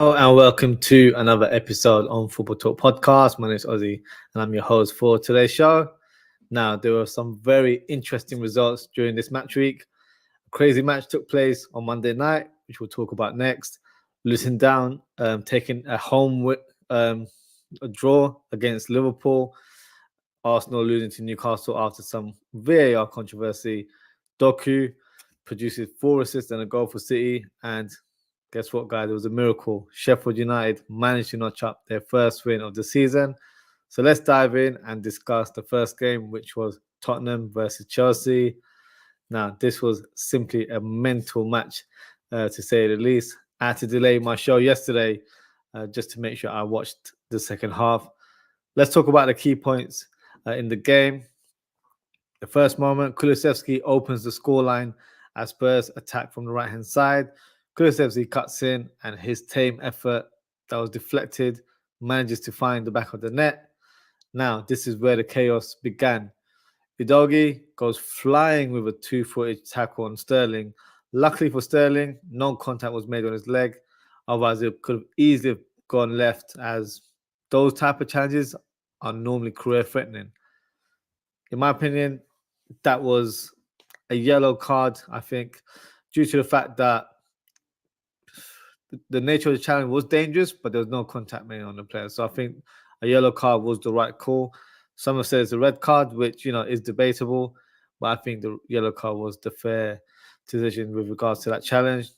Hello and welcome to another episode on Football Talk Podcast. My name is Ozzie and I'm your host for today's show. Now, there were some very interesting results during this match week. A crazy match took place on Monday night, which we'll talk about next. Luton Town taking a draw against Liverpool. Arsenal losing to Newcastle after some VAR controversy. Doku produces 4 assists and a goal for City, and guess what, guys? It was a miracle. Sheffield United managed to notch up their first win of the season. So let's dive in and discuss the first game, which was Tottenham versus Chelsea. Now, this was simply a mental match, to say the least. I had to delay my show yesterday just to make sure I watched the second half. Let's talk about the key points in the game. The first moment, Kulusevski opens the scoreline as Spurs attack from the right-hand side. Kulusevski cuts in, and his tame effort that was deflected manages to find the back of the net. Now, this is where the chaos began. Udogie goes flying with a 2-footed tackle on Sterling. Luckily for Sterling, no contact was made on his leg. Otherwise, it could have easily gone left, as those type of challenges are normally career-threatening. In my opinion, that was a yellow card, I think, due to the fact that the nature of the challenge was dangerous, but there was no contact made on the player. So I think a yellow card was the right call. Some have said it's a red card, which, is debatable, but I think the yellow card was the fair decision with regards to that challenge.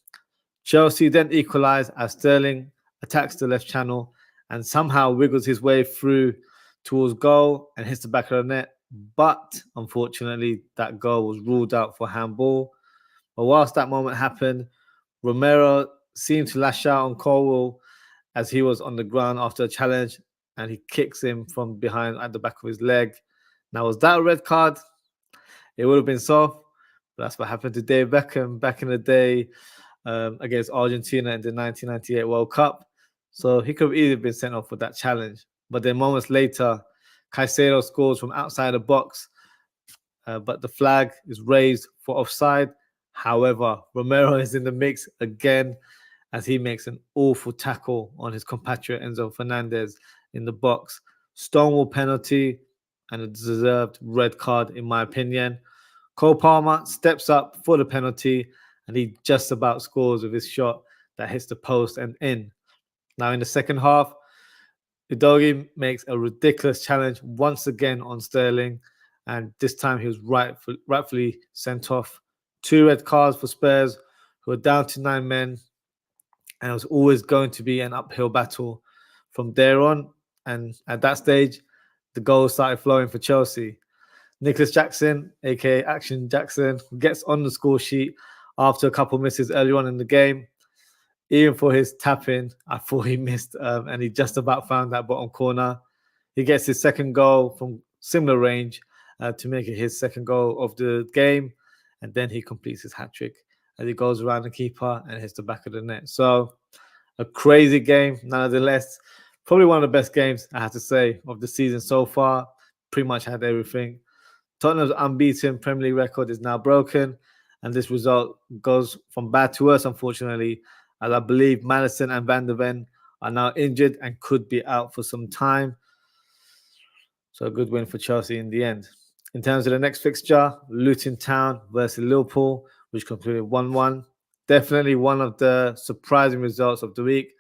Chelsea then equalised as Sterling attacks the left channel and somehow wiggles his way through towards goal and hits the back of the net. But unfortunately, that goal was ruled out for handball. But whilst that moment happened, Romero seemed to lash out on Colwell as he was on the ground after a challenge, and he kicks him from behind at the back of his leg. Now, was that a red card? It would have been soft, but that's what happened to David Beckham back in the day against Argentina in the 1998 World Cup. So he could have easily been sent off for that challenge. But then moments later, Caicedo scores from outside the box, but the flag is raised for offside. However, Romero is in the mix again as he makes an awful tackle on his compatriot Enzo Fernandez in the box. Stonewall penalty and a deserved red card, in my opinion. Cole Palmer steps up for the penalty, and he just about scores with his shot that hits the post and in. Now, in the second half, Udogie makes a ridiculous challenge once again on Sterling, and this time he was rightfully sent off. 2 red cards for Spurs, who are down to 9 men, and it was always going to be an uphill battle from there on. And at that stage, the goals started flowing for Chelsea. Nicholas Jackson, aka Action Jackson, gets on the score sheet after a couple misses early on in the game. Even for his tap-in, I thought he missed, and he just about found that bottom corner. He gets his second goal from similar range to make it his second goal of the game, and then he completes his hat-trick as he goes around the keeper and hits the back of the net. So a crazy game, nonetheless. Probably one of the best games, I have to say, of the season so far. Pretty much had everything. Tottenham's unbeaten Premier League record is now broken, and this result goes from bad to worse, unfortunately, as I believe Madison and Van der Ven are now injured and could be out for some time. So a good win for Chelsea in the end. In terms of the next fixture, Luton Town versus Liverpool, which concluded 1-1. Definitely one of the surprising results of the week,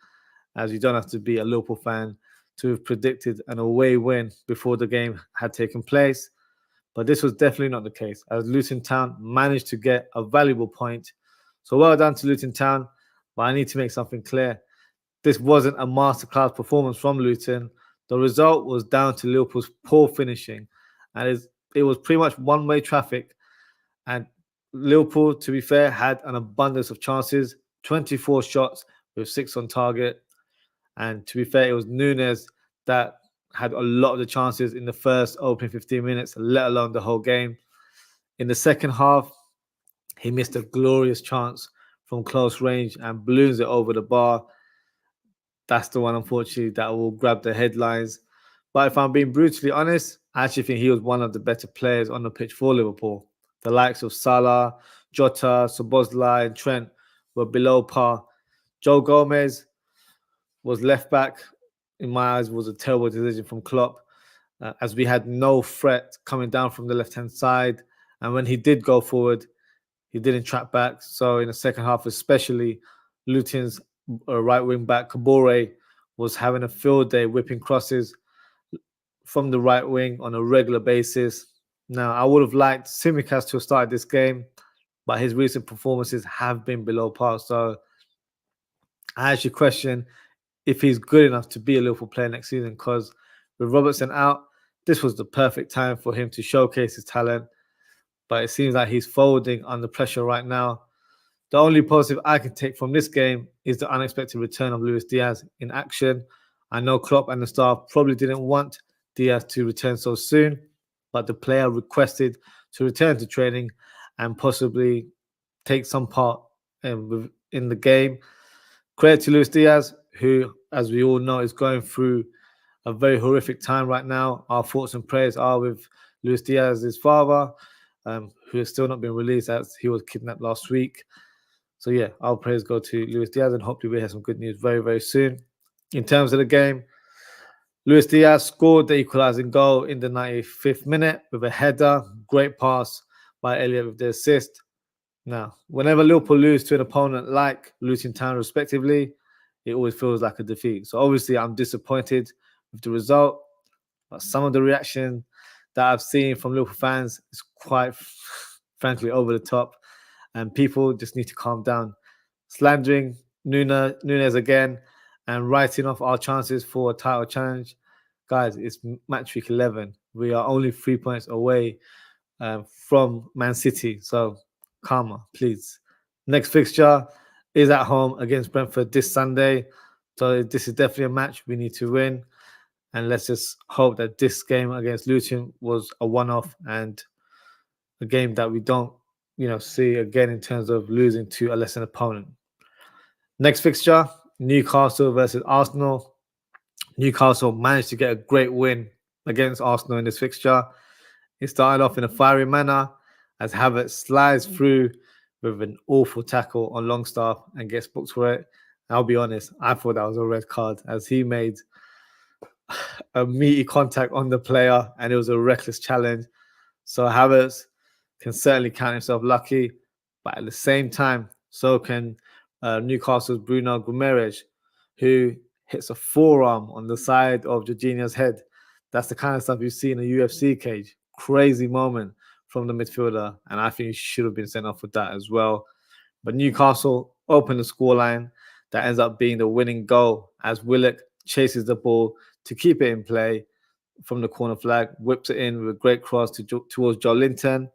as you don't have to be a Liverpool fan to have predicted an away win before the game had taken place. But this was definitely not the case, as Luton Town managed to get a valuable point. So well done to Luton Town, but I need to make something clear. This wasn't a masterclass performance from Luton. The result was down to Liverpool's poor finishing, and it was pretty much one-way traffic. And Liverpool, to be fair, had an abundance of chances, 24 shots with 6 on target. And to be fair, it was Núñez that had a lot of the chances in the first opening 15 minutes, let alone the whole game. In the second half, he missed a glorious chance from close range and balloons it over the bar. That's the one, unfortunately, that will grab the headlines. But if I'm being brutally honest, I actually think he was one of the better players on the pitch for Liverpool. The likes of Salah, Jota, Szoboszlai, and Trent were below par. Joe Gomez was left back. In my eyes, was a terrible decision from Klopp, as we had no threat coming down from the left-hand side. And when he did go forward, he didn't track back. So in the second half, especially, Luton's right wing back Kabore was having a field day, whipping crosses from the right wing on a regular basis. Now, I would have liked Tsimikas to have started this game, but his recent performances have been below par. So I actually question if he's good enough to be a Liverpool player next season, because with Robertson out, this was the perfect time for him to showcase his talent. But it seems like he's folding under pressure right now. The only positive I can take from this game is the unexpected return of Luis Diaz in action. I know Klopp and the staff probably didn't want Diaz to return so soon, but the player requested to return to training and possibly take some part in the game. Credit to Luis Diaz, who, as we all know, is going through a very horrific time right now. Our thoughts and prayers are with Luis Diaz's father, who has still not been released as he was kidnapped last week. So yeah, our prayers go to Luis Diaz, and hopefully we have some good news very, very soon. In terms of the game, Luis Diaz scored the equalising goal in the 95th minute with a header. Great pass by Elliott with the assist. Now, whenever Liverpool lose to an opponent like Luton Town, respectively, it always feels like a defeat. So obviously, I'm disappointed with the result, but some of the reaction that I've seen from Liverpool fans is quite, frankly, over the top, and people just need to calm down. Slandering Nunes again and writing off our chances for a title challenge. Guys, it's match week 11. We are only 3 points away from Man City. So calmer, please. Next fixture is at home against Brentford this Sunday. So this is definitely a match we need to win. And let's just hope that this game against Luton was a one-off and a game that we don't, see again in terms of losing to a lesser opponent. Next fixture, Newcastle versus Arsenal. Newcastle managed to get a great win against Arsenal in this fixture. It started off in a fiery manner as Havertz slides through with an awful tackle on Longstaff and gets booked for it. I'll be honest, I thought that was a red card as he made a meaty contact on the player and it was a reckless challenge. So Havertz can certainly count himself lucky, but at the same time, so can Newcastle's Bruno Guimaraes, who hits a forearm on the side of Jorginho's head. That's the kind of stuff you see in a UFC cage. Crazy moment from the midfielder, and I think he should have been sent off with that as well. But Newcastle opened the scoreline that ends up being the winning goal as Willock chases the ball to keep it in play from the corner flag, whips it in with a great cross towards Joe Linton.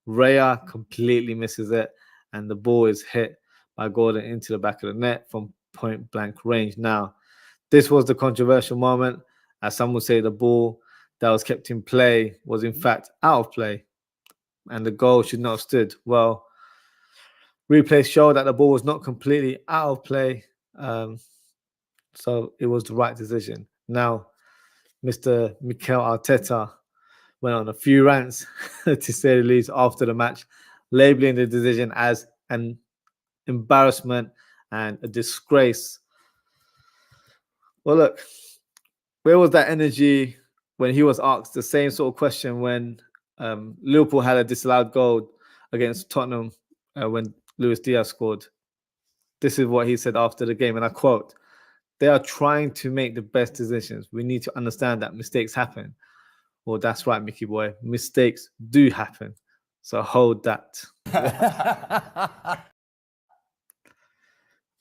Raya completely misses it, and the ball is hit by Gordon into the back of the net from point blank range. Now, this was the controversial moment, as some would say the ball that was kept in play was in fact out of play, and the goal should not have stood. Well, replays show that the ball was not completely out of play, so it was the right decision. Now, Mr. Mikel Arteta went on a few rants, to say the least, after the match, labeling the decision as an embarrassment and a disgrace. Well, look, where was that energy when he was asked the same sort of question when Liverpool had a disallowed goal against Tottenham when Luis Diaz scored? This is what he said after the game, and I quote, "They are trying to make the best decisions. We need to understand that mistakes happen." Well, that's right, Mickey boy. Mistakes do happen. So hold that.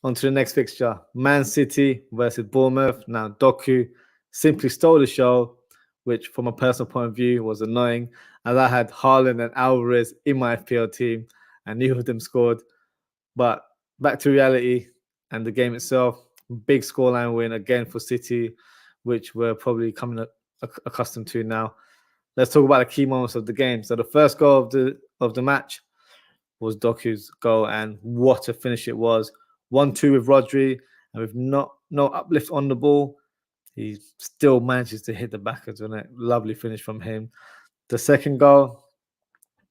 On to the next fixture. Man City versus Bournemouth. Now, Doku simply stole the show, which from a personal point of view was annoying, as I had Haaland and Alvarez in my FPL team, and neither of them scored. But back to reality and the game itself. Big scoreline win again for City, which we're probably coming accustomed to now. Let's talk about the key moments of the game. So the first goal of the match was Doku's goal, and what a finish it was. 1-2 with Rodri, and with no uplift on the ball, he still manages to hit the back of the net. Lovely finish from him. The second goal,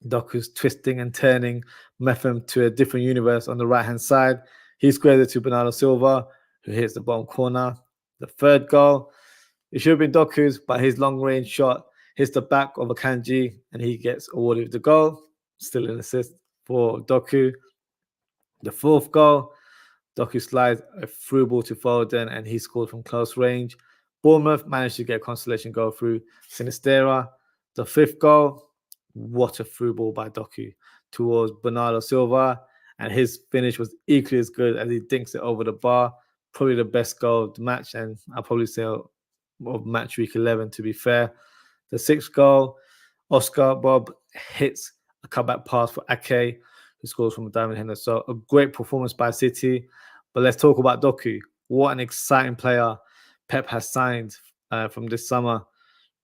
Doku's twisting and turning Metham to a different universe on the right-hand side. He squares it to Bernardo Silva, who hits the bottom corner. The third goal, it should have been Doku's, but his long-range shot hits the back of Akanji, and he gets awarded the goal. Still an assist for Doku. The fourth goal, Doku slides a through ball to Foden, and he scored from close range. Bournemouth managed to get a consolation goal through Sinistera. The fifth goal, what a through ball by Doku towards Bernardo Silva, and his finish was equally as good as he dinks it over the bar. Probably the best goal of the match, and I'll probably say of match week 11, to be fair. The sixth goal, Oscar Bob hits a cutback pass for Ake, who scores from a diamond header. So a great performance by City. But let's talk about Doku. What an exciting player Pep has signed from this summer.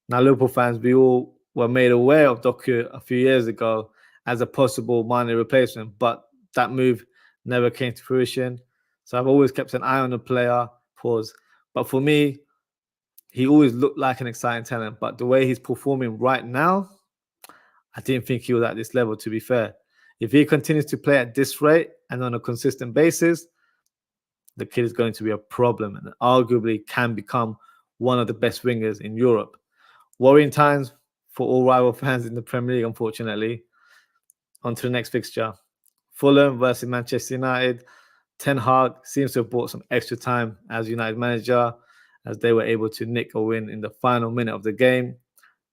Now, Liverpool fans, we all were made aware of Doku a few years ago as a possible Mane replacement, but that move never came to fruition. So I've always kept an eye on the player. Pause. But for me, he always looked like an exciting talent. But the way he's performing right now, I didn't think he was at this level, to be fair. If he continues to play at this rate and on a consistent basis, the kid is going to be a problem and arguably can become one of the best wingers in Europe. Worrying times for all rival fans in the Premier League, unfortunately. On to the next fixture. Fulham versus Manchester United. Ten Hag seems to have bought some extra time as United manager, as they were able to nick a win in the final minute of the game.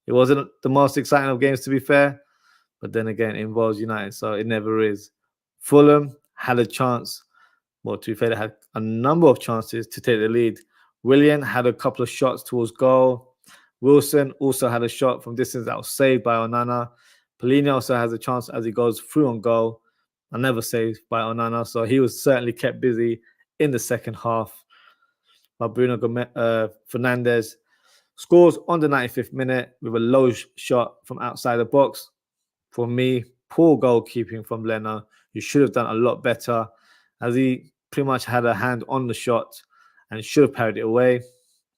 It wasn't the most exciting of games, to be fair, but then again, it involves United, so it never is. Fulham had a chance. Well, to be fair, they had a number of chances to take the lead. Willian had a couple of shots towards goal. Wilson also had a shot from distance that was saved by Onana. Polina also has a chance as he goes through on goal. Never saved by Onana, so he was certainly kept busy in the second half. But Bruno Fernandes scores on the 95th minute with a low shot from outside the box. For me, poor goalkeeping from Leno. He should have done a lot better, as he pretty much had a hand on the shot and should have parried it away.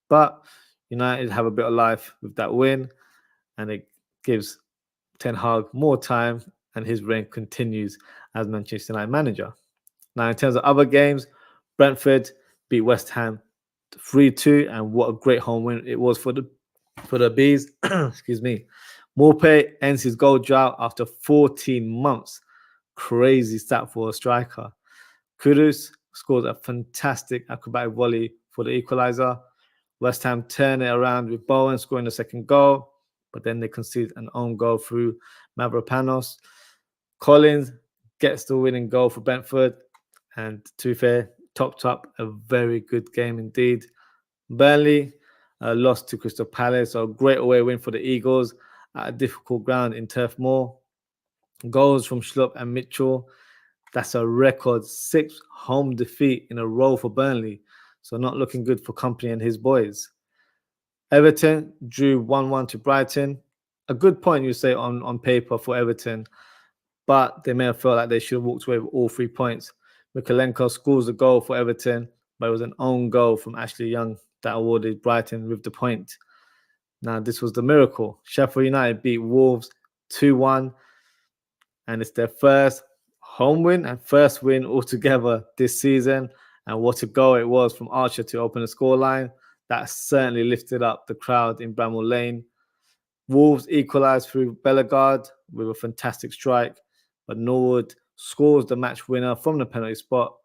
But United have a bit of life with that win, and it gives Ten Hag more time, and his reign continues as Manchester United manager. Now, in terms of other games, Brentford beat West Ham 3-2, and what a great home win it was for the Bees. Excuse me. Morpay ends his goal drought after 14 months. Crazy stat for a striker. Kudus scores a fantastic acrobatic volley for the equalizer. West Ham turn it around with Bowen scoring the second goal, but then they concede an own goal through Mavropanos. Collins gets the winning goal for Brentford, and to be fair, topped up a very good game indeed. Burnley lost to Crystal Palace, so a great away win for the Eagles at a difficult ground in Turf Moor. Goals from Schlupp and Mitchell. That's a record 6th home defeat in a row for Burnley, so not looking good for Company and his boys. Everton drew 1-1 to Brighton. A good point, you say, on paper for Everton, but they may have felt like they should have walked away with all 3 points. Mikalenko scores a goal for Everton, but it was an own goal from Ashley Young that awarded Brighton with the point. Now, this was the miracle. Sheffield United beat Wolves 2-1, and it's their first home win and first win altogether this season. And what a goal it was from Archer to open the scoreline. That certainly lifted up the crowd in Bramall Lane. Wolves equalised through Bellegarde with a fantastic strike, but Norwood scores the match winner from the penalty spot.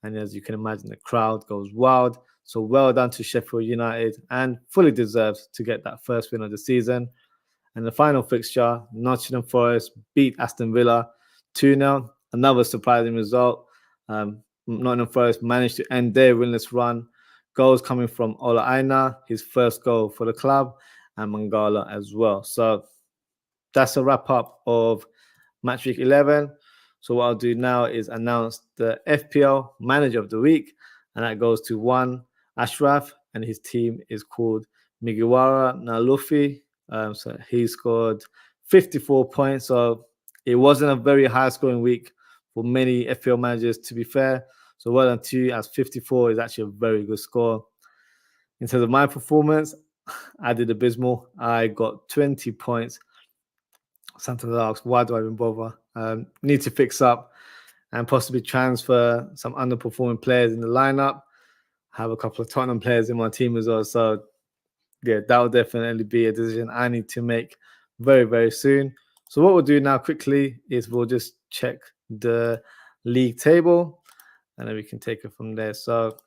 And as you can imagine, the crowd goes wild. So well done to Sheffield United, and fully deserves to get that first win of the season. And the final fixture, Nottingham Forest beat Aston Villa 2-0. Another surprising result. Nottingham Forest managed to end their winless run. Goals coming from Ola Aina, his first goal for the club, and Mangala as well. So that's a wrap up of Match Week 11. So what I'll do now is announce the FPL Manager of the Week, and that goes to one Ashraf, and his team is called Migiwara Nalufi. So he scored 54 points. So it wasn't a very high scoring week for many FPL managers, to be fair. So well done to you, as 54 is actually a very good score. In terms of my performance, I did abysmal. I got 20 points Sometimes I ask, why do I even bother? Need to fix up and possibly transfer some underperforming players in the lineup. Have a couple of Tottenham players in my team as well. So yeah, that will definitely be a decision I need to make very, very soon. So what we'll do now quickly is we'll just check the league table and then we can take it from there. So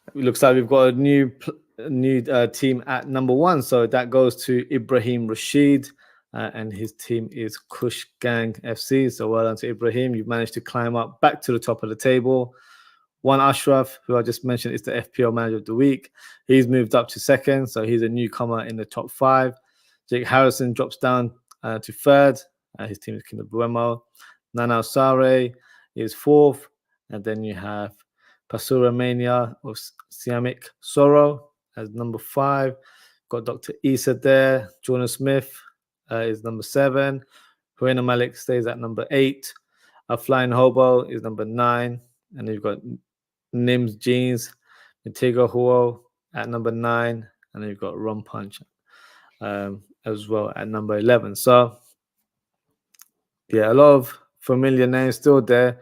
it looks like we've got a new team at number 1. So that goes to Ibrahim Rashid and his team is Kush Gang FC. So well done to Ibrahim. You've managed to climb up back to the top of the table. One Ashraf, who I just mentioned, is the FPL Manager of the Week. He's moved up to 2nd, so he's a newcomer in the top 5. Jake Harrison drops down to 3rd. His team is Kinder Bueno. Nana Sare is 4th. And then you have Pasura Mania of Siamic Soro as number 5. Got Dr. Issa there. Jordan Smith is number 7. Huena Malik stays at number 8. A Flying Hobo is number 9. And then you've got Nims Jeans, Mitigo Huo at number 9. And then you've got Rum Punch as well at number 11. So, yeah, a lot of familiar names still there.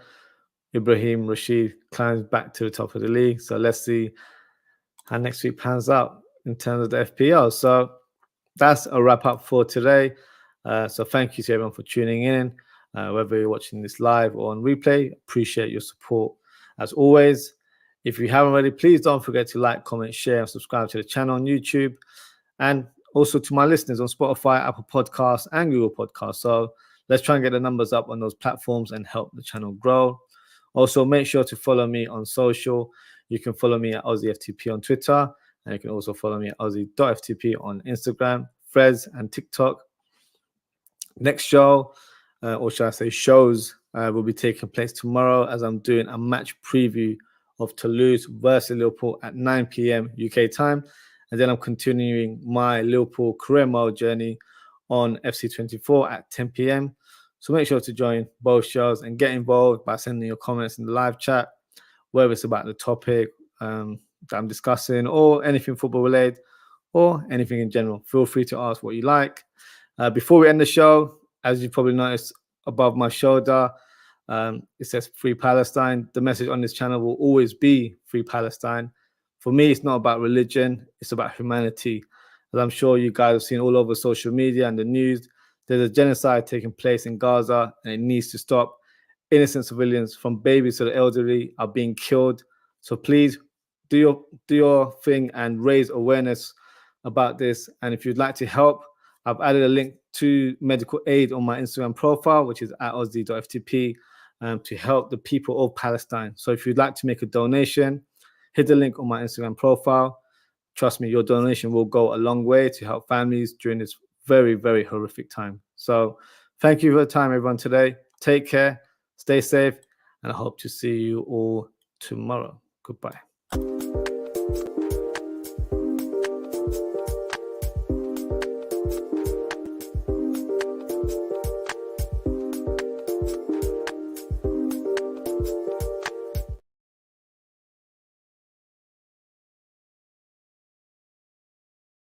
Ibrahim Rashid climbs back to the top of the league. So let's see how next week pans out in terms of the FPL. So that's a wrap up for today. So thank you to everyone for tuning in, whether you're watching this live or on replay. Appreciate your support as always. If you haven't already, please don't forget to like, comment, share, and subscribe to the channel on YouTube. And also to my listeners on Spotify, Apple Podcasts, and Google Podcasts. So let's try and get the numbers up on those platforms and help the channel grow. Also, make sure to follow me on social. You can follow me at OzzieFTP on Twitter. And you can also follow me at Ozzie.ftp on Instagram, Threads, and TikTok. Next show, or should I say shows, will be taking place tomorrow as I'm doing a match preview of Toulouse versus Liverpool at 9 p.m. UK time. And then I'm continuing my Liverpool career mode journey on FC24 at 10 p.m. So make sure to join both shows and get involved by sending your comments in the live chat, whether it's about the topic that I'm discussing or anything football related or anything in general. Feel free to ask what you like. Before we end the show, as you probably noticed above my shoulder, it says Free Palestine. The message on this channel will always be Free Palestine. For me, it's not about religion. It's about humanity. As I'm sure you guys have seen all over social media and the news, there's a genocide taking place in Gaza and it needs to stop. Innocent civilians, from babies to the elderly, are being killed. So please do your thing and raise awareness about this. And if you'd like to help, I've added a link to medical aid on my Instagram profile, which is at Ozzie.ftp, to help the people of Palestine. So if you'd like to make a donation, hit the link on my Instagram profile. Trust me, your donation will go a long way to help families during this very, very horrific time. So thank you for the time, everyone, today. Take care, stay safe, and I hope to see you all tomorrow. Goodbye.